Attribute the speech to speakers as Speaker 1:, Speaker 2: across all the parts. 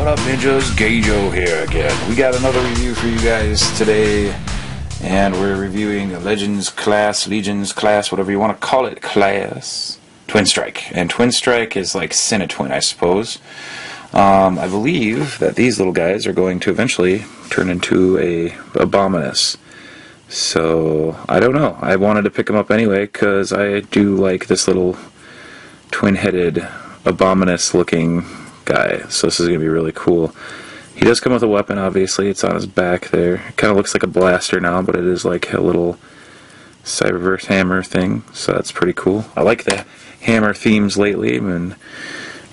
Speaker 1: What up, ninjas? Gajo here again. We got another review for you guys today, and we're reviewing Legions class, whatever you want to call it, class, Twin Strike. And Twin Strike is like Cinetwin, I suppose. I believe that these little guys are going to eventually turn into a Abomanis. So, I don't know. I wanted to pick them up anyway, because I do like this little twin-headed Abomanis looking guy. So this is going to be really cool. He does come with a weapon, obviously. It's on his back there. It kind of looks like a blaster now, but it is like a little cyberverse hammer thing. So that's pretty cool. I like the hammer themes lately, and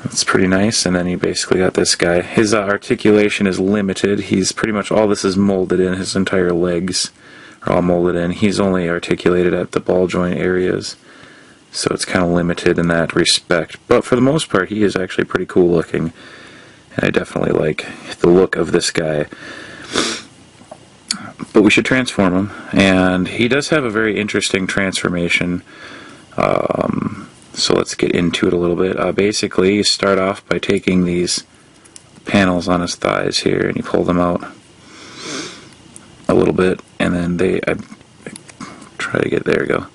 Speaker 1: it's pretty nice. And then he basically got this guy. His articulation is limited. He's pretty much, all this is molded in. His entire legs are all molded in. He's only articulated at the ball joint areas. So it's kind of limited in that respect. But for the most part, he is actually pretty cool looking. And I definitely like the look of this guy. But we should transform him. And he does have a very interesting transformation. So let's get into it a little bit. Basically, you start off by taking these panels on his thighs here, and you pull them out a little bit. And then I try to get, there we go.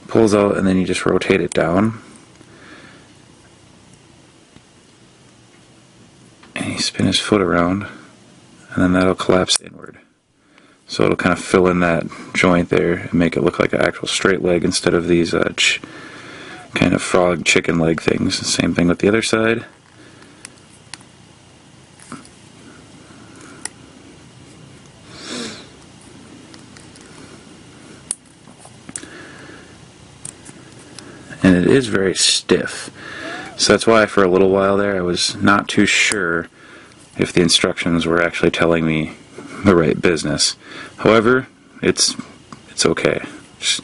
Speaker 1: Pulls out, and then you just rotate it down, and you spin his foot around, and then that'll collapse inward, so it'll kind of fill in that joint there and make it look like an actual straight leg instead of these kind of frog chicken leg things. Same thing with the other side. And it is very stiff. So that's why for a little while there I was not too sure if the instructions were actually telling me the right business. However, it's okay. Just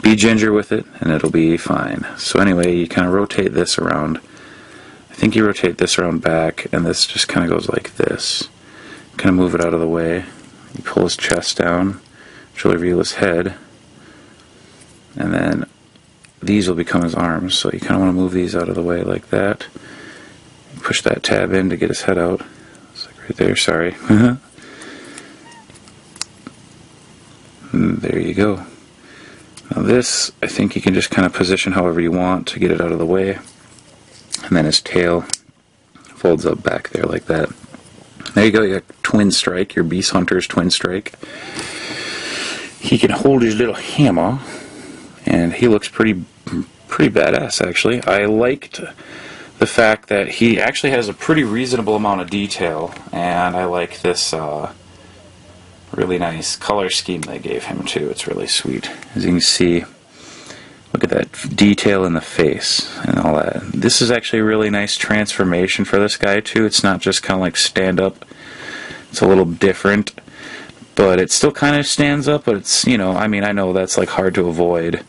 Speaker 1: be ginger with it and it'll be fine. So anyway, you kind of rotate this around. I think you rotate this around back, and this just kind of goes like this. Kind of move it out of the way. You pull his chest down, which will reveal his head. And then these will become his arms, so you kind of want to move these out of the way like that. Push that tab in to get his head out. It's like right there, sorry. And there you go. Now this, I think you can just kind of position however you want to get it out of the way. And then his tail folds up back there like that. There you go, you got Twin Strike, your Beast Hunter's Twin Strike. He can hold his little hammer, and he looks pretty badass, actually. I liked the fact that he actually has a pretty reasonable amount of detail, and I like this really nice color scheme they gave him too. It's really sweet. As you can see, look at that detail in the face and all that. This is actually a really nice transformation for this guy too. It's not just kind of like stand up. It's a little different, but it still kind of stands up, but it's, you know, I mean, I know that's like hard to avoid,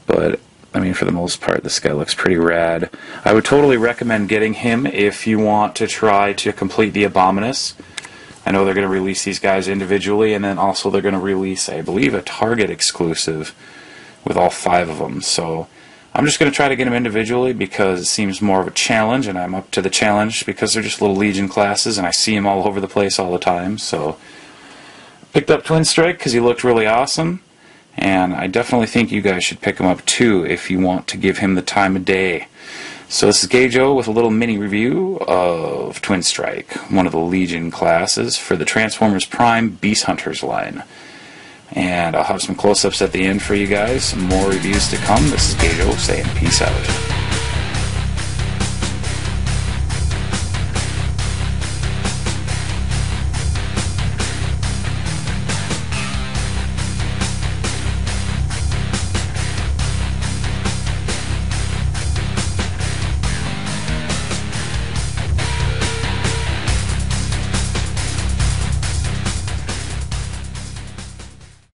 Speaker 1: but I mean, for the most part, this guy looks pretty rad. I would totally recommend getting him if you want to try to complete the Abomanis. I know they're going to release these guys individually, and then also they're going to release, I believe, a Target exclusive with all 5 of them. So I'm just going to try to get them individually because it seems more of a challenge, and I'm up to the challenge because they're just little Legion classes, and I see them all over the place all the time. So picked up Twin Strike because he looked really awesome. And I definitely think you guys should pick him up too if you want to give him the time of day. So this is Gajo with a little mini review of Twin Strike, one of the Legion classes for the Transformers Prime Beast Hunters line. And I'll have some close-ups at the end for you guys, some more reviews to come. This is Gajo saying peace out.